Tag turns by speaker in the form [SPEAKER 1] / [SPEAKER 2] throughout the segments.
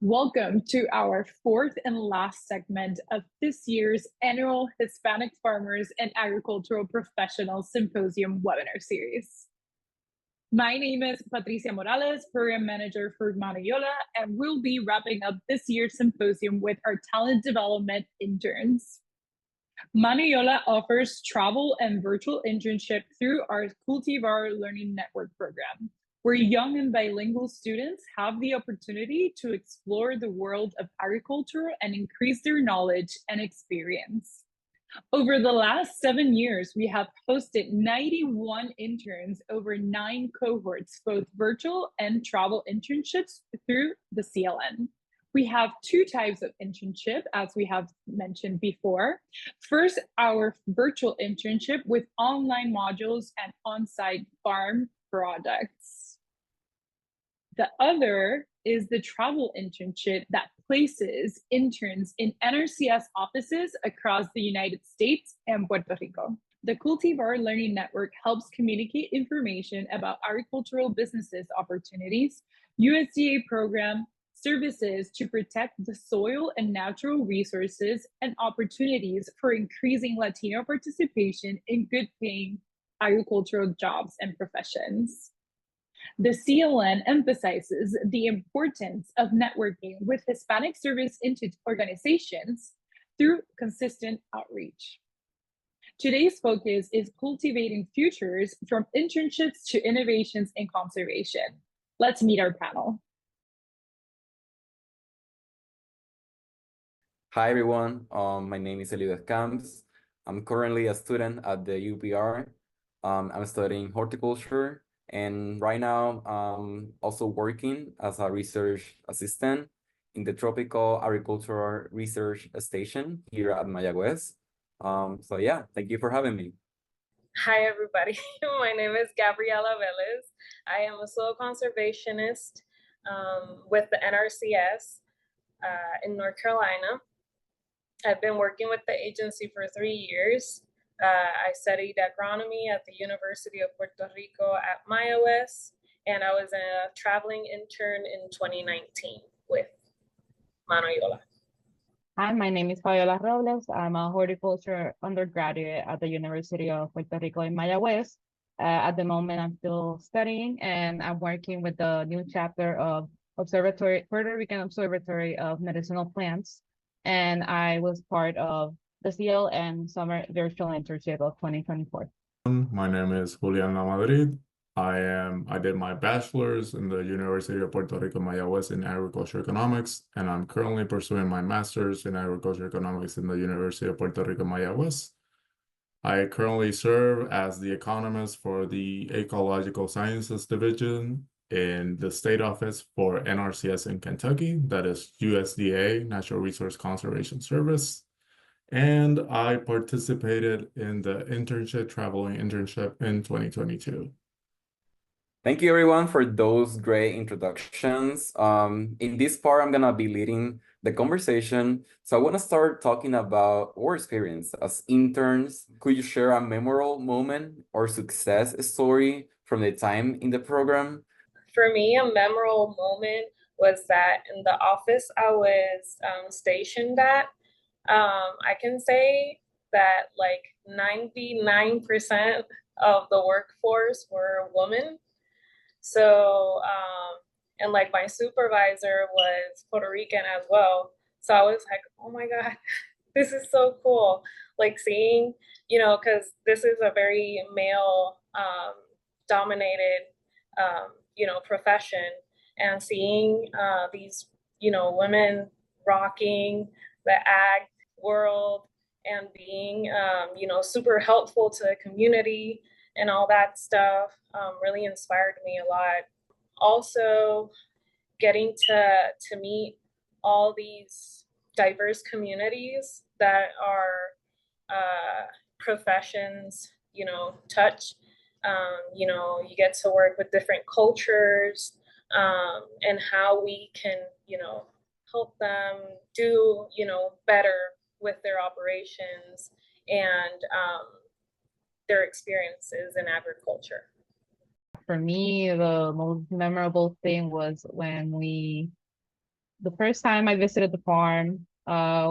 [SPEAKER 1] Welcome to our fourth and last segment of this year's annual Hispanic Farmers and Agricultural Professionals Symposium webinar series. My name is Patricia Morales, Program Manager for mano-Y-ola, and we'll be wrapping up this year's symposium with our talent development interns. Mano-Y-ola offers travel and virtual internship through our Cultivar Learning Network program, where young and bilingual students have the opportunity to explore the world of agriculture and increase their knowledge and experience. Over the last 7 years, we have hosted 91 interns over 9 cohorts, both virtual and travel internships through the CLN. We have 2 types of internship, as we have mentioned before. First, our virtual internship with online modules and on-site farm products. The other is the travel internship that places interns in NRCS offices across the United States and Puerto Rico. The Cultivar Learning Network helps communicate information about agricultural businesses opportunities, USDA program, services to protect the soil and natural resources, and opportunities for increasing Latino participation in good-paying agricultural jobs and professions. The CLN emphasizes the importance of networking with Hispanic service organizations through consistent outreach. Today's focus is cultivating futures, from internships to innovations in conservation. Let's meet our panel.
[SPEAKER 2] Hi, everyone. My name is Eliud Camps. I'm currently a student at the UPR. I'm studying horticulture. And right now, also working as a research assistant in the Tropical Agricultural Research Station here at Mayagüez. So yeah, thank you for having me.
[SPEAKER 3] Hi, everybody. My name is Gabriela Velez. I am a soil conservationist with the NRCS in North Carolina. I've been working with the agency for 3 years. I studied agronomy at the University of Puerto Rico at Mayagüez, and I was a traveling intern in 2019 with mano-Y-ola.
[SPEAKER 4] Hi, my name is Fabiola Robles. I'm a horticulture undergraduate at the University of Puerto Rico in Mayagüez. At the moment, I'm still studying, and I'm working with the new chapter of Puerto Rican Observatory of Medicinal Plants, and I was part of the CLN Summer Virtual Internship of 2024.
[SPEAKER 5] My name is Julian La Madrid. I did my bachelor's in the University of Puerto Rico Mayagüez in agriculture economics, and I'm currently pursuing my master's in agriculture economics in the University of Puerto Rico Mayagüez. I currently serve as the economist for the Ecological Sciences Division in the state office for NRCS in Kentucky, that is USDA, Natural Resource Conservation Service. And I participated in the traveling internship in 2022.
[SPEAKER 2] Thank you, everyone, for those great introductions. In this part, I'm gonna be leading the conversation. So I wanna start talking about our experience as interns. Could you share a memorable moment or success story from the time in the program?
[SPEAKER 3] For me, a memorable moment was that in the office I was stationed at, I can say that like 99% of the workforce were women. So, and like my supervisor was Puerto Rican as well. So I was like, oh my God, this is so cool. Like seeing, you know, because this is a very male dominated, you know, profession, and seeing these, you know, women rocking the ag world and being, you know, super helpful to the community and all that stuff really inspired me a lot. Also, getting to meet all these diverse communities that our professions, you know, touch. You know, you get to work with different cultures and how we can, you know, help them do, you know, better with their operations and their experiences in agriculture.
[SPEAKER 4] For me, the most memorable thing was when we the first time I visited the farm,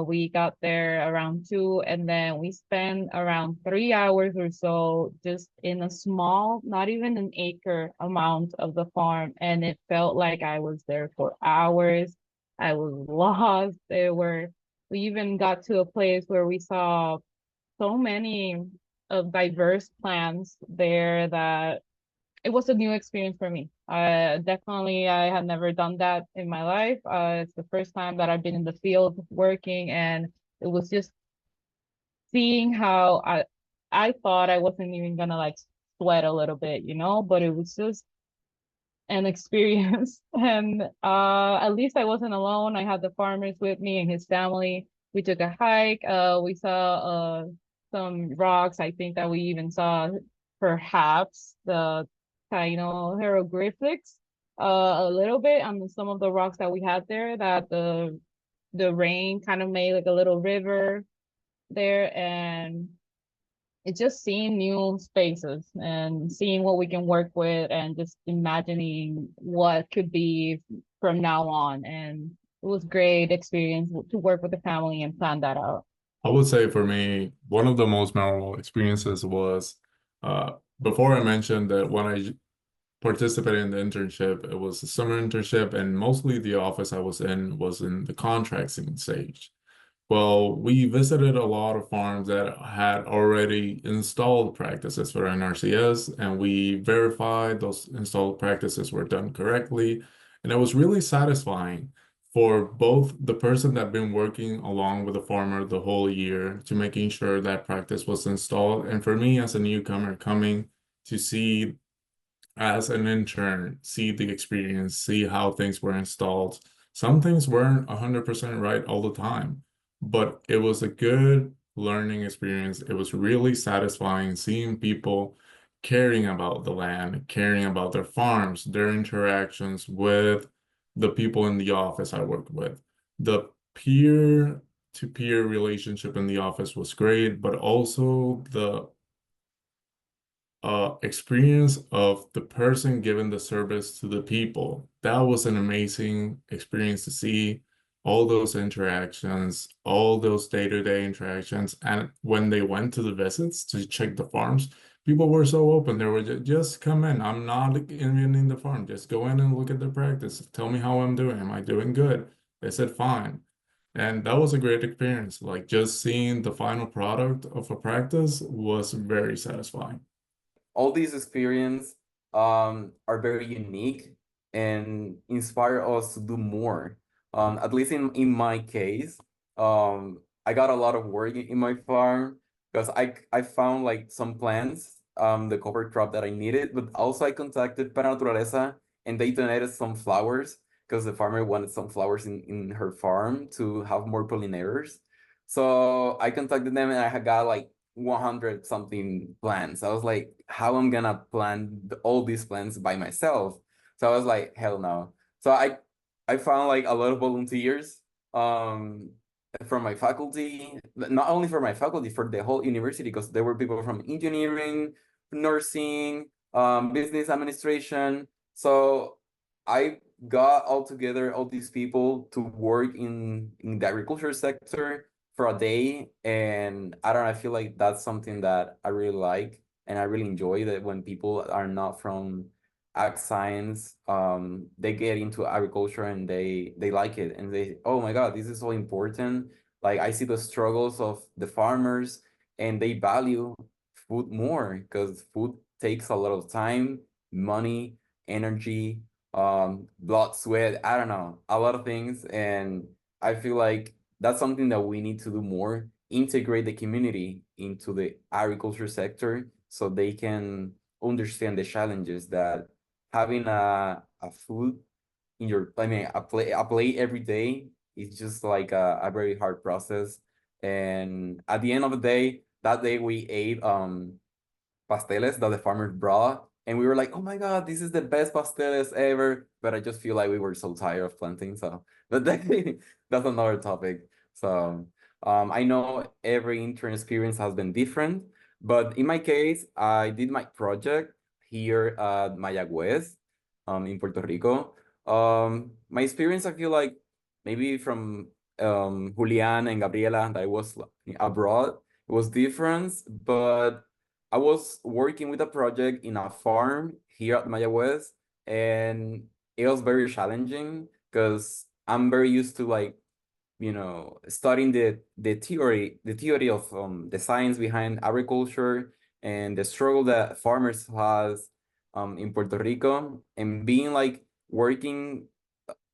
[SPEAKER 4] we got there around 2, and then we spent around 3 hours or so just in a small, not even an acre amount of the farm, and it felt like I was there for hours. I was lost. We even got to a place where we saw so many of diverse plants there that it was a new experience for me. Definitely, I had never done that in my life. It's the first time that I've been in the field working, and it was just seeing how I thought I wasn't even gonna like sweat a little bit, but it was just an experience. And at least I wasn't alone. I had the farmers with me and his family. We took a hike. We saw some rocks. I think that we even saw perhaps the Taino hieroglyphics a little bit on some of the rocks that we had there, that the rain kind of made like a little river there. And it's just seeing new spaces and seeing what we can work with and just imagining what could be from now on. And it was great experience to work with the family and plan that out.
[SPEAKER 5] I would say for me, one of the most memorable experiences was before I mentioned that when I participated in the internship, it was a summer internship, and mostly the office I was in the contracting stage. Well, we visited a lot of farms that had already installed practices for NRCS, and we verified those installed practices were done correctly. And it was really satisfying for both the person that had been working along with the farmer the whole year to making sure that practice was installed. And for me as a newcomer coming to see as an intern, see the experience, see how things were installed. Some things weren't 100% right all the time, but it was a good learning experience. It was really satisfying seeing people caring about the land, caring about their farms, their interactions with the people in the office I worked with. The peer-to-peer relationship in the office was great, but also the experience of the person giving the service to the people. That was an amazing experience to see all those interactions, all those day-to-day interactions. And when they went to the visits to check the farms, people were so open. They were just come in. I'm not even in the farm. Just go in and look at the practice. Tell me how I'm doing. Am I doing good? They said fine. And that was a great experience. Like just seeing the final product of a practice was very satisfying.
[SPEAKER 2] All these experiences are very unique and inspire us to do more. At least in my case, I got a lot of work in my farm because I found like some plants, the cover crop that I needed, but also I contacted Para Naturaleza and they donated some flowers because the farmer wanted some flowers in her farm to have more pollinators. So I contacted them and I had got like 100 something plants. I was like, how am I gonna plant all these plants by myself? So I was like, hell no. So I found like a lot of volunteers from my faculty, not only for my faculty, for the whole university, because there were people from engineering, nursing, business administration. So I got all together all these people to work in the agriculture sector for a day. And I don't know, I feel like that's something that I really like and I really enjoy, that when people are not from ag science, they get into agriculture and they like it and they, oh my God, this is so important. Like I see the struggles of the farmers and they value food more because food takes a lot of time, money, energy, blood, sweat, I don't know, a lot of things. And I feel like that's something that we need to do more, integrate the community into the agriculture sector so they can understand the challenges that having a food in your, I mean, a plate every day is just like a very hard process. And at the end of the day, that day we ate pasteles that the farmers brought. And we were like, oh my God, this is the best pasteles ever. But I just feel like we were so tired of planting. So but that's another topic. So I know every intern experience has been different. But in my case, I did my project here at Mayagüez in Puerto Rico. My experience, I feel like maybe from Julian and Gabriela that I was abroad, it was different, but I was working with a project in a farm here at Mayagüez, and it was very challenging because I'm very used to like, studying the theory of the science behind agriculture and the struggle that farmers has in Puerto Rico, and being like working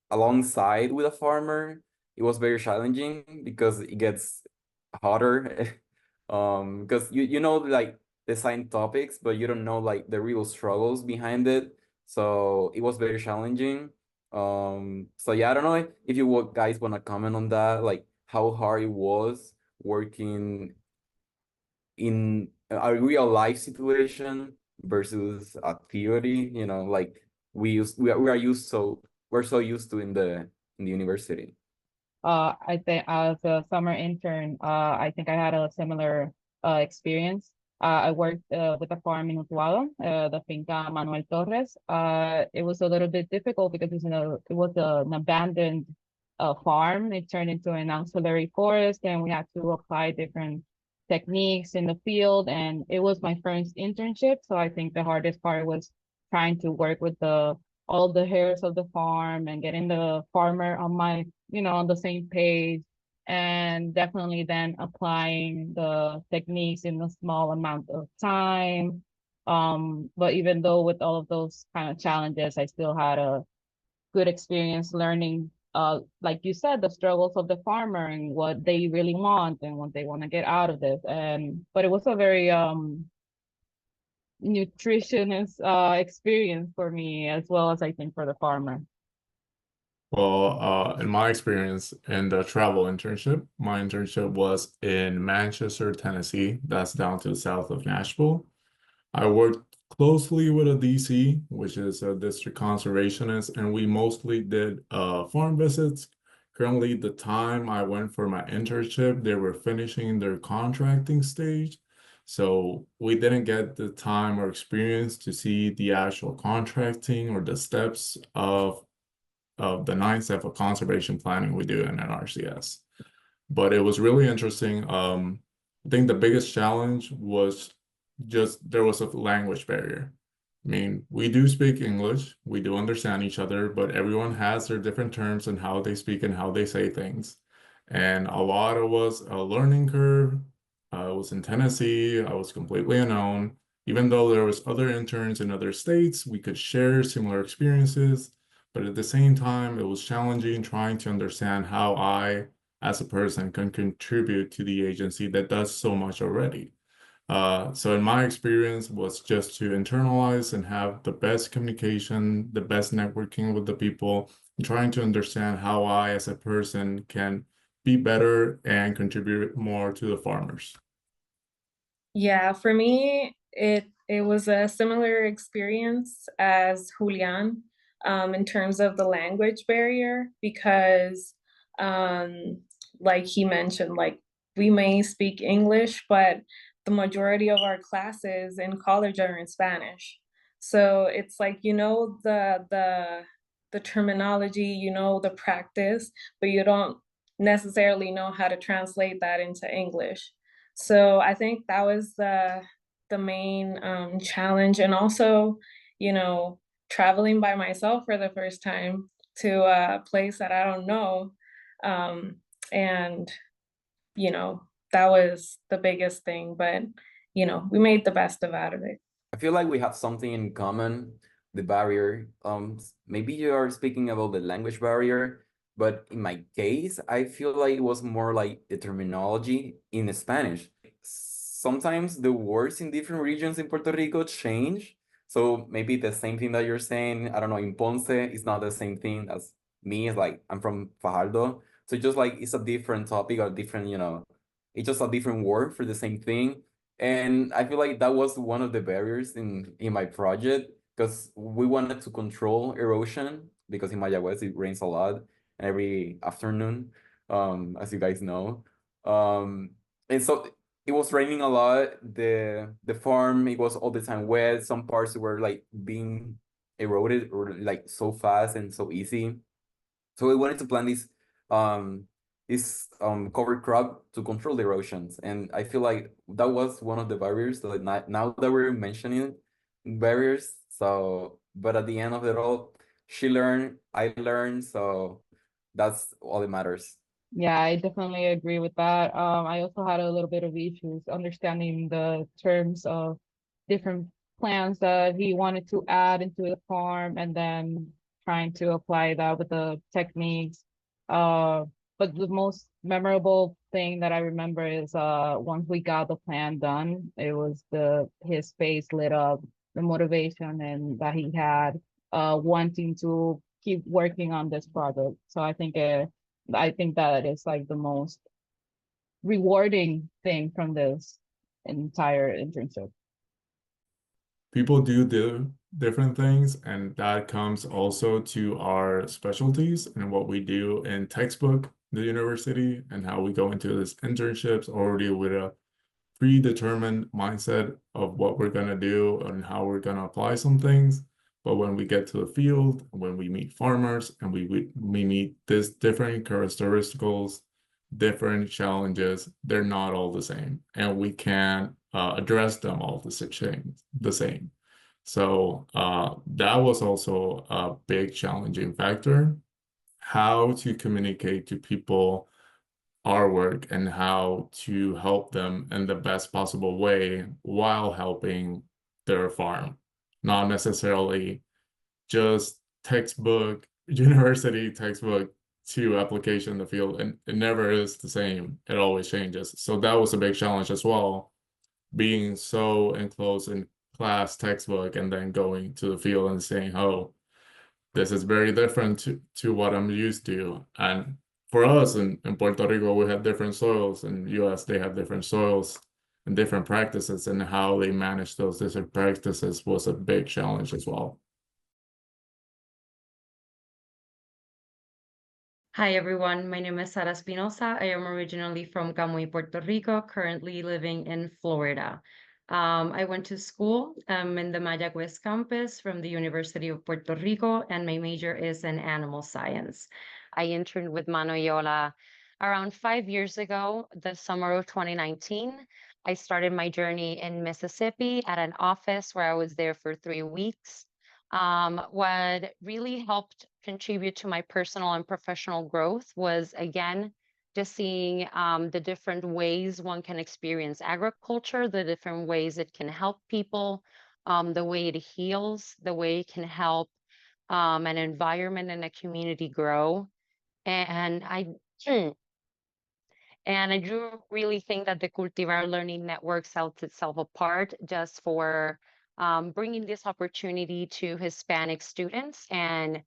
[SPEAKER 2] alongside with a farmer, it was very challenging because it gets harder. Because you know like the science topics, but you don't know like the real struggles behind it. So it was very challenging. So yeah, I don't know if you guys want to comment on that, like how hard it was working in a real life situation versus a theory, like we're so used to in the university.
[SPEAKER 4] I think as a summer intern, I think I had a similar experience. I worked with a farm in Utuado, the finca Manuel Torres. It was a little bit difficult because it was an abandoned farm. It turned into an auxiliary forest, and we had to apply different techniques in the field. And it was my first internship, so I think the hardest part was trying to work with all the hairs of the farm and getting the farmer on the same page, and definitely then applying the techniques in a small amount of time. But even though with all of those kind of challenges, I still had a good experience learning, like you said, the struggles of the farmer and what they really want and what they want to get out of this. But it was a very nutritionist experience for me, as well as I think for the farmer.
[SPEAKER 5] Well, in my experience in the travel internship, my internship was in Manchester, Tennessee. That's down to the south of Nashville. I worked closely with a DC, which is a district conservationist, and we mostly did farm visits. Currently, the time I went for my internship, they were finishing their contracting stage. So we didn't get the time or experience to see the actual contracting or the steps of the 9 step of conservation planning we do in NRCS. But it was really interesting. I think the biggest challenge was just there was a language barrier. I mean, we do speak English, we do understand each other, but everyone has their different terms and how they speak and how they say things. And a lot of was a learning curve. I was in Tennessee, I was completely unknown. Even though there was other interns in other states, we could share similar experiences. But at the same time, it was challenging trying to understand how I, as a person, can contribute to the agency that does so much already. So in my experience was just to internalize and have the best communication, the best networking with the people, and trying to understand how I, as a person, can be better and contribute more to the farmers.
[SPEAKER 3] Yeah, for me, it was a similar experience as Julian, in terms of the language barrier, because like he mentioned, like we may speak English, but the majority of our classes in college are in Spanish. So it's like, the terminology, the practice, but you don't necessarily know how to translate that into English. So I think that was the main challenge, and also, traveling by myself for the first time to a place that I don't know, and that was the biggest thing. But we made the best of out of it.
[SPEAKER 2] I feel like we have something in common, the barrier. Maybe you are speaking about the language barrier, but in my case, I feel like it was more like the terminology in Spanish. Sometimes the words in different regions in Puerto Rico change. So maybe the same thing that you're saying, I don't know, in Ponce, it's not the same thing as me. It's like I'm from Fajardo. So just like it's a different topic or different, it's just a different word for the same thing. And I feel like that was one of the barriers in my project, because we wanted to control erosion, because in Mayagüez it rains a lot every afternoon, as you guys know. And so it was raining a lot. The farm, it was all the time wet. Some parts were like being eroded or like so fast and so easy. So we wanted to plant this is cover crop to control the erosions. And I feel like that was one of the barriers that now that we're mentioning barriers. So, but at the end of it all, she learned, I learned, so that's all that matters.
[SPEAKER 4] Yeah, I definitely agree with that. I also had a little bit of issues understanding the terms of different plants that he wanted to add into the farm and then trying to apply that with the techniques. But the most memorable thing that I remember is once we got the plan done, it was his face lit up, the motivation and that he had wanting to keep working on this project. So I think that is like the most rewarding thing from this entire internship.
[SPEAKER 5] People do different things, and that comes also to our specialties and what we do in textbook, the university, and how we go into this internships already with a predetermined mindset of what we're going to do and how we're going to apply some things. But when we get to the field, when we meet farmers and we meet this different characteristics, different challenges, they're not all the same. And we can't address them all the same. So that was also a big challenging factor, how to communicate to people our work and how to help them in the best possible way while helping their farm. Not necessarily just textbook, university textbook to application in the field. And it never is the same. It always changes. So that was a big challenge as well, being so enclosed in class textbook and then going to the field and saying, oh, this is very different to what I'm used to. And for us in Puerto Rico, we have different soils. In the US, they have different soils and different practices, and how they manage those different practices was a big challenge as well.
[SPEAKER 6] Hi everyone, my name is Sara Espinosa. I am originally from Camuy, Puerto Rico, currently living in Florida. I went to school in the Mayagüez campus from the University of Puerto Rico, and my major is in animal science. I interned with mano-Y-ola around 5 years ago, the summer of 2019. I started my journey in Mississippi at an office where I was there for 3 weeks. What really helped contribute to my personal and professional growth was, again, just seeing the different ways one can experience agriculture, the different ways it can help people, the way it heals, the way it can help an environment and a community grow. And and I do really think that the Cultivar Learning Network sets itself apart just for bringing this opportunity to Hispanic students and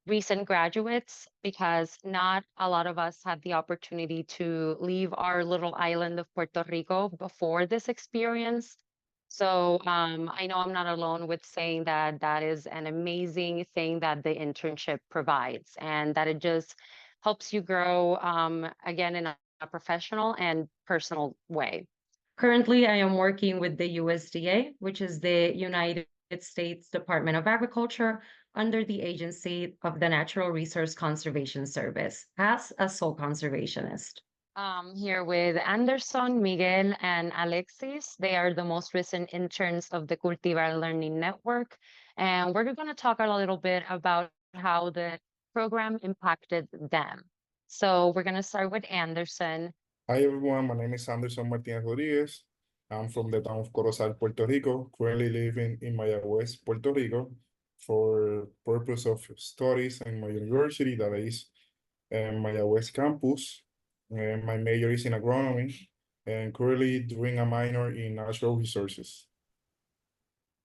[SPEAKER 6] recent graduates, because not a lot of us had the opportunity to leave our little island of Puerto Rico before this experience. So I know I'm not alone with saying that that is an amazing thing that the internship provides, and that it just helps you grow again in a professional and personal way. Currently, I am working with the USDA, which is the United States Department of Agriculture, under the Agency of the Natural Resource Conservation Service as a soil conservationist. Here with Anderson, Miguel, and Alexis. They are the most recent interns of the Cultivar Learning Network. And we're going to talk a little bit about how the program impacted them. So we're going to start with Anderson.
[SPEAKER 7] Hi everyone, my name is Anderson Martinez Rodriguez. I'm from the town of Corozal, Puerto Rico, currently living in Mayagüez, Puerto Rico, for purpose of studies in my university, that is Mayagüez campus. My major is in agronomy and currently doing a minor in natural resources.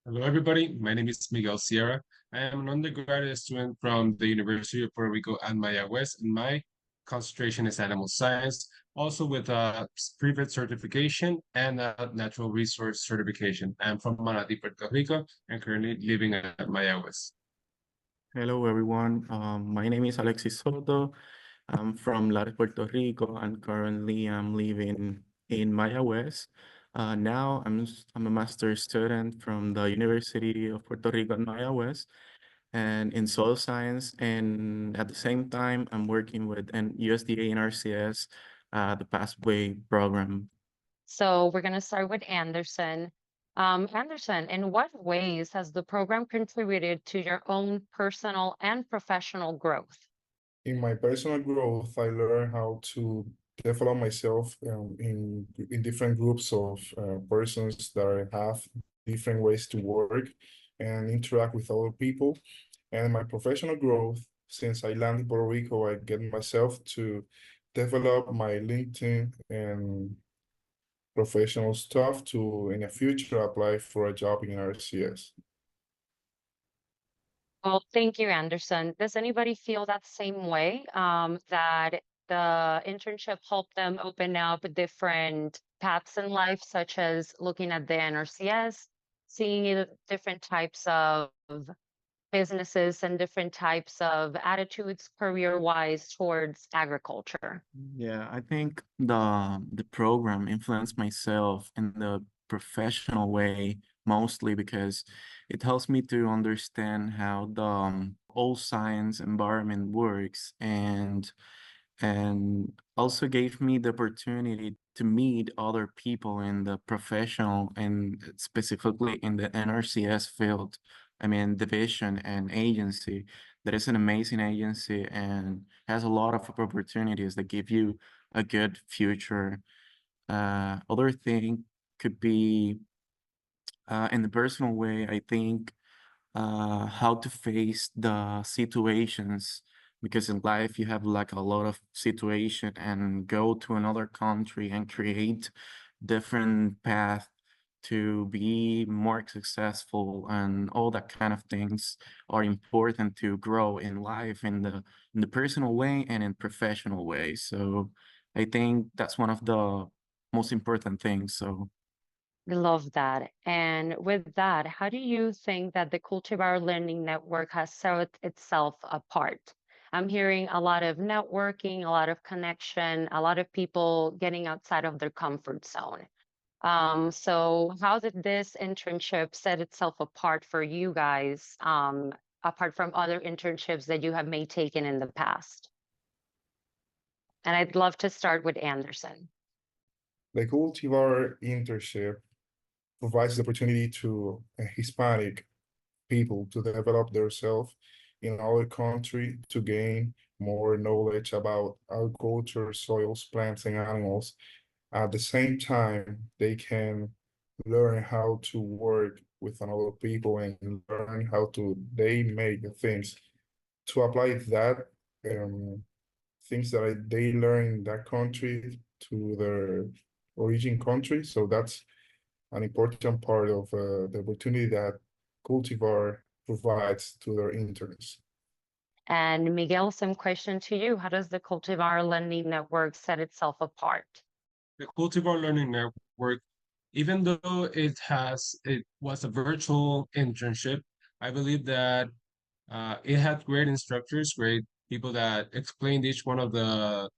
[SPEAKER 8] Hello, everybody. My name is Miguel Sierra. I am an undergraduate student from the University of Puerto Rico and Mayagüez, and my concentration is animal science, also with a private certification and a natural resource certification. I'm from Manatí, Puerto Rico, and currently living at Mayagüez.
[SPEAKER 9] Hello, everyone. My name is Alexis Soto. I'm from Lares, Puerto Rico, and currently I'm living in Mayagüez. Now I'm a master's student from the University of Puerto Rico in Mayagüez, and in soil science. And at the same time, I'm working with an USDA NRCS, the Pathway program.
[SPEAKER 6] So we're going to start with Anderson. Anderson, in what ways has the program contributed to your own personal and professional growth?
[SPEAKER 7] In my personal growth, I learned how to develop myself in different groups of persons that have different ways to work and interact with other people. And my professional growth, since I landed in Puerto Rico, I get myself to develop my LinkedIn and professional stuff to, in the future, apply for a job in NRCS.
[SPEAKER 6] Well, thank you, Anderson. Does anybody feel that same way, that the internship helped them open up different paths in life, such as looking at the NRCS, seeing different types of businesses and different types of attitudes career-wise towards agriculture?
[SPEAKER 9] Yeah, I think the program influenced myself in the professional way mostly because it helps me to understand how the whole science environment works, and also gave me the opportunity to meet other people in the professional and specifically in the NRCS field. I mean, division and agency. That is an amazing agency and has a lot of opportunities that give you a good future. Other thing could be in the personal way, I think how to face the situations, because in life you have like a lot of situation and go to another country and create different path to be more successful, and all that kind of things are important to grow in life in the personal way and in professional way. So I think that's one of the most important things. So
[SPEAKER 6] I love that. And with that, how do you think that the Cultivar Learning Network has set itself apart? I'm hearing a lot of networking, a lot of connection, a lot of people getting outside of their comfort zone. So how did this internship set itself apart for you guys, apart from other internships that you have may taken in the past? And I'd love to start with Anderson.
[SPEAKER 7] The Cultivar internship provides the opportunity to Hispanic people to develop themselves in our country to gain more knowledge about agriculture, soils, plants, and animals. At the same time, they can learn how to work with another people and learn how to they make things to apply that things that they learn in that country to their origin country. So that's an important part of the opportunity that Cultivar provides to their interns.
[SPEAKER 6] And Miguel, some question to you. How does the Cultivar Learning Network set itself apart?
[SPEAKER 8] The Cultivar Learning Network, even though it was a virtual internship, I believe that it had great instructors, great people that explained each one of the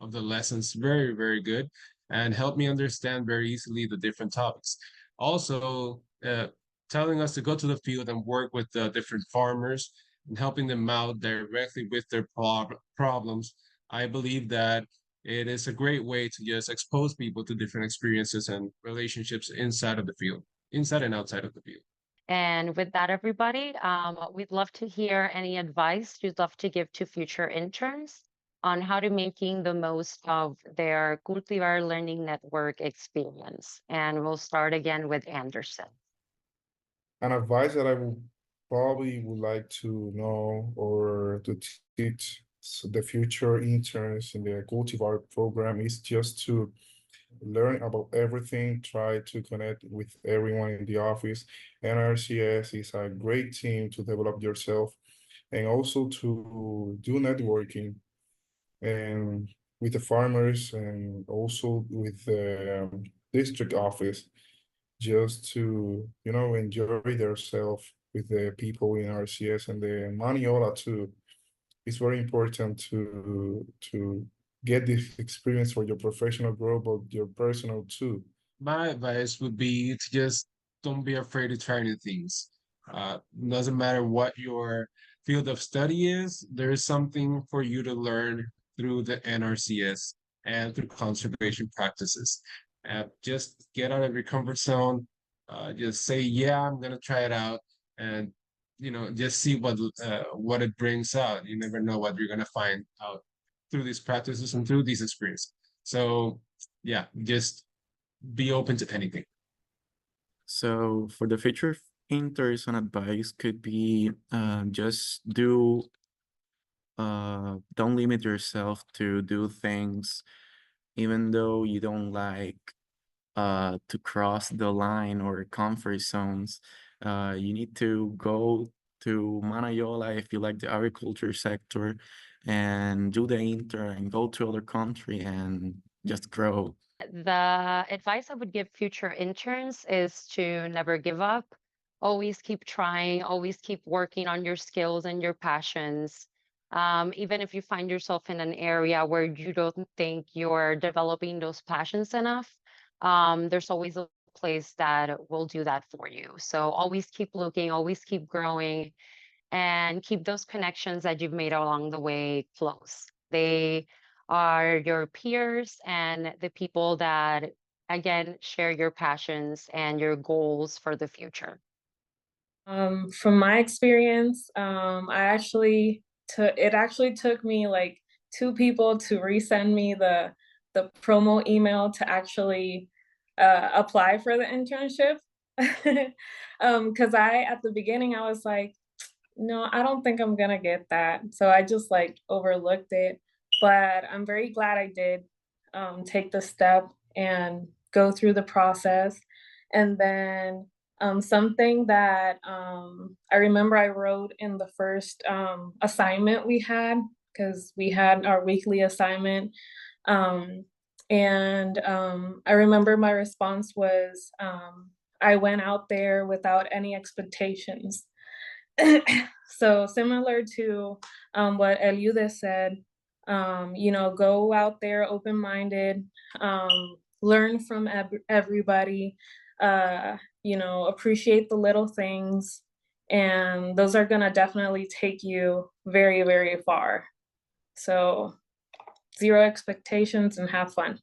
[SPEAKER 8] lessons very, very good, and helped me understand very easily the different topics. Also, telling us to go to the field and work with the different farmers and helping them out directly with their problems. I believe that it is a great way to just expose people to different experiences and relationships inside of the field, inside and outside of the field.
[SPEAKER 6] And with that, everybody, we'd love to hear any advice you'd love to give to future interns on how to making the most of their Cultivar Learning Network experience. And we'll start again with Anderson.
[SPEAKER 7] An advice that I would like to know or to teach the future interns in the Cultivar program is just to learn about everything, try to connect with everyone in the office. NRCS is a great team to develop yourself and also to do networking and with the farmers and also with the district office, just to, enjoy themselves with the people in RCS and the mano-Y-ola too. It's very important to get this experience for your professional growth, but your personal too.
[SPEAKER 8] My advice would be to just don't be afraid to try new things. Doesn't matter what your field of study is, there is something for you to learn through the NRCS and through conservation practices. Just get out of your comfort zone. Just say, yeah, I'm gonna try it out, and just see what it brings out. You never know what you're gonna find out through these practices and through these experiences. So yeah, just be open to anything.
[SPEAKER 9] So for the future interns, and advice could be just don't limit yourself to do things even though you don't like to cross the line or comfort zones. You need to go to mano-Y-ola if you like the agriculture sector, and do the intern and go to other country and just grow.
[SPEAKER 6] The advice I would give future interns is to never give up. Always keep trying, always keep working on your skills and your passions. Even if you find yourself in an area where you don't think you're developing those passions enough, there's always a place that will do that for you. So always keep looking, always keep growing, and keep those connections that you've made along the way close. They are your peers and the people that, again, share your passions and your goals for the future.
[SPEAKER 3] From my experience, it actually took me like 2 people to resend me the promo email to actually apply for the internship. Because at the beginning I was like, no, I don't think I'm gonna get that. So I just like overlooked it. But I'm very glad I did take the step and go through the process. And then something that I remember I wrote in the first assignment we had, because we had our weekly assignment. I remember my response was, I went out there without any expectations. So similar to what Eliude said, go out there open-minded, learn from everybody, appreciate the little things, and those are gonna definitely take you very, very far. So 0 expectations and have fun.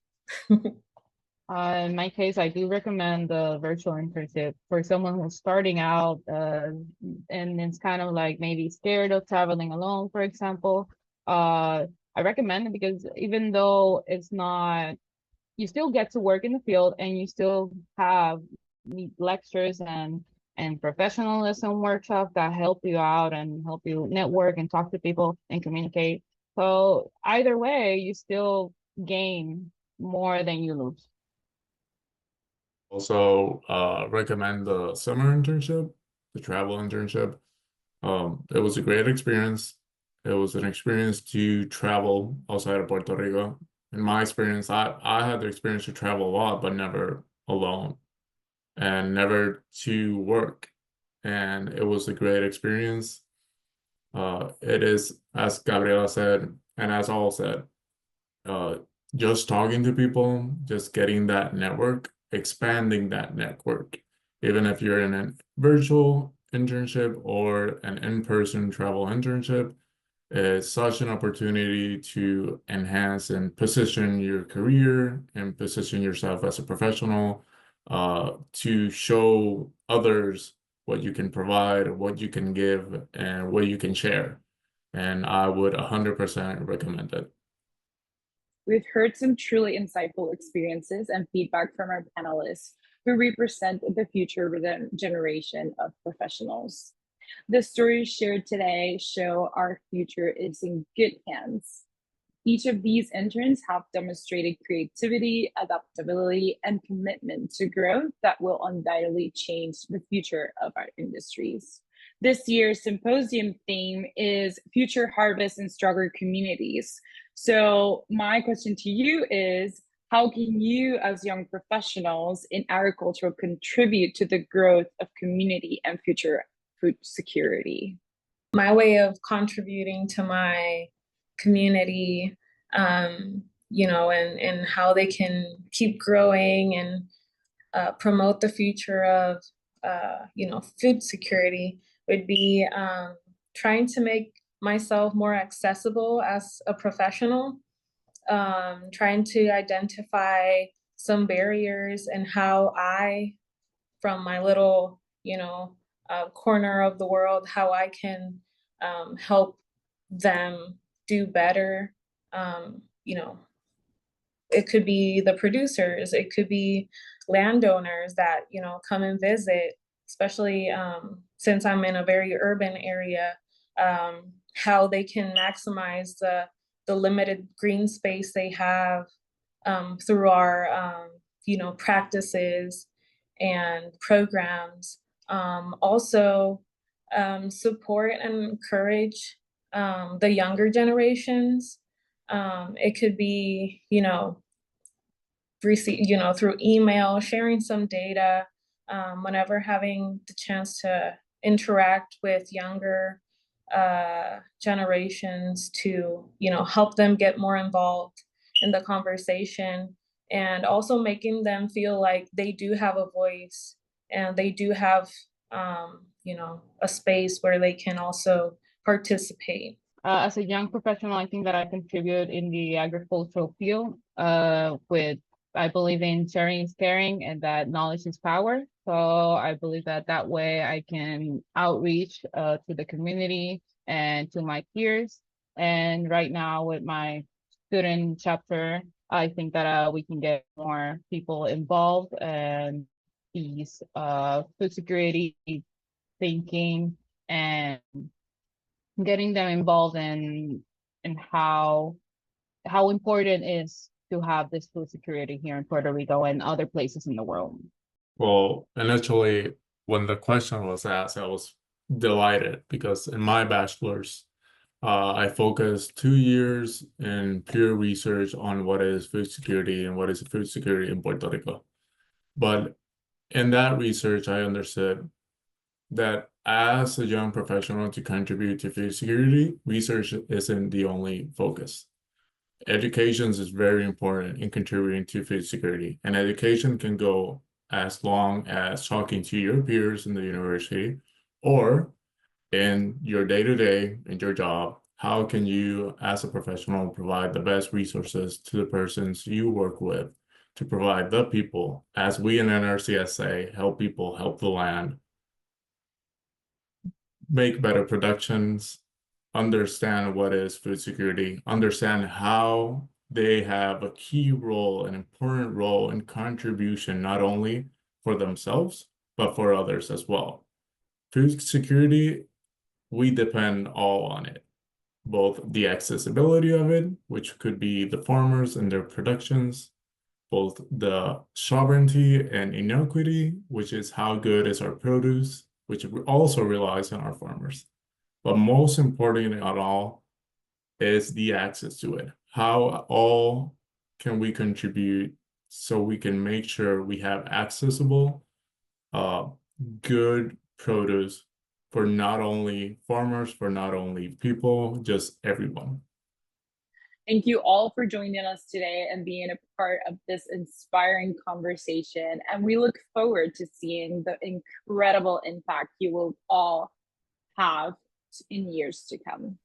[SPEAKER 4] In my case, I do recommend the virtual internship for someone who's starting out and it's kind of like maybe scared of traveling alone, for example. I recommend it because even though it's not, you still get to work in the field and you still have lectures and professionalism workshops that help you out and help you network and talk to people and communicate. So either way, you still gain more than you lose.
[SPEAKER 5] Also, recommend the summer internship, the travel internship. It was a great experience. It was an experience to travel outside of Puerto Rico. In my experience, I had the experience to travel a lot, but never alone and never to work. And it was a great experience. It is, as Gabriela said, and as all said, just talking to people, just getting that network, expanding that network. Even if you're in a virtual internship or an in-person travel internship, it's such an opportunity to enhance and position your career and position yourself as a professional, to show others what you can provide, what you can give, and what you can share. And I would 100% recommend it.
[SPEAKER 1] We've heard some truly insightful experiences and feedback from our panelists who represent the future generation of professionals. The stories shared today show our future is in good hands. Each of these interns have demonstrated creativity, adaptability, and commitment to growth that will undoubtedly change the future of our industries. This year's symposium theme is Future Harvest in Stronger Communities. So my question to you is, how can you as young professionals in agriculture contribute to the growth of community and future food security?
[SPEAKER 3] My way of contributing to my community, and how they can keep growing and promote the future of food security would be trying to make myself more accessible as a professional, trying to identify some barriers and how I, from my little, corner of the world, how I can help them do better. It could be the producers, it could be landowners that, come and visit, especially since I'm in a very urban area, how they can maximize the limited green space they have through our, practices and programs. Also, support and encourage the younger generations. It could be, through email, sharing some data, whenever having the chance to interact with younger generations to, help them get more involved in the conversation, and also making them feel like they do have a voice and they do have, a space where they can also participate.
[SPEAKER 4] As a young professional, I think that I contribute in the agricultural field with, I believe in sharing is caring and that knowledge is power. So I believe that that way I can outreach to the community and to my peers. And right now with my student chapter, I think that we can get more people involved and these food security thinking and getting them involved in how important it is to have this food security here in Puerto Rico and other places in the world.
[SPEAKER 5] Well, initially, when the question was asked, I was delighted because in my bachelor's, I focused 2 years in pure research on what is food security and what is food security in Puerto Rico. But in that research, I understood that as a young professional to contribute to food security, research isn't the only focus. Education is very important in contributing to food security, and education can go as long as talking to your peers in the university, or in your day-to-day, in your job, how can you, as a professional, provide the best resources to the persons you work with to provide the people, as we in NRCS say, help people, help the land, make better productions, understand what is food security, understand how they have a key role, an important role in contribution, not only for themselves, but for others as well. Food security, we depend all on it, both the accessibility of it, which could be the farmers and their productions, both the sovereignty and inequity, which is how good is our produce, which also relies on our farmers. But most important of all is the access to it. How all can we contribute so we can make sure we have accessible, good produce for not only farmers, for not only people, just everyone.
[SPEAKER 1] Thank you all for joining us today and being a part of this inspiring conversation. And we look forward to seeing the incredible impact you will all have in years to come.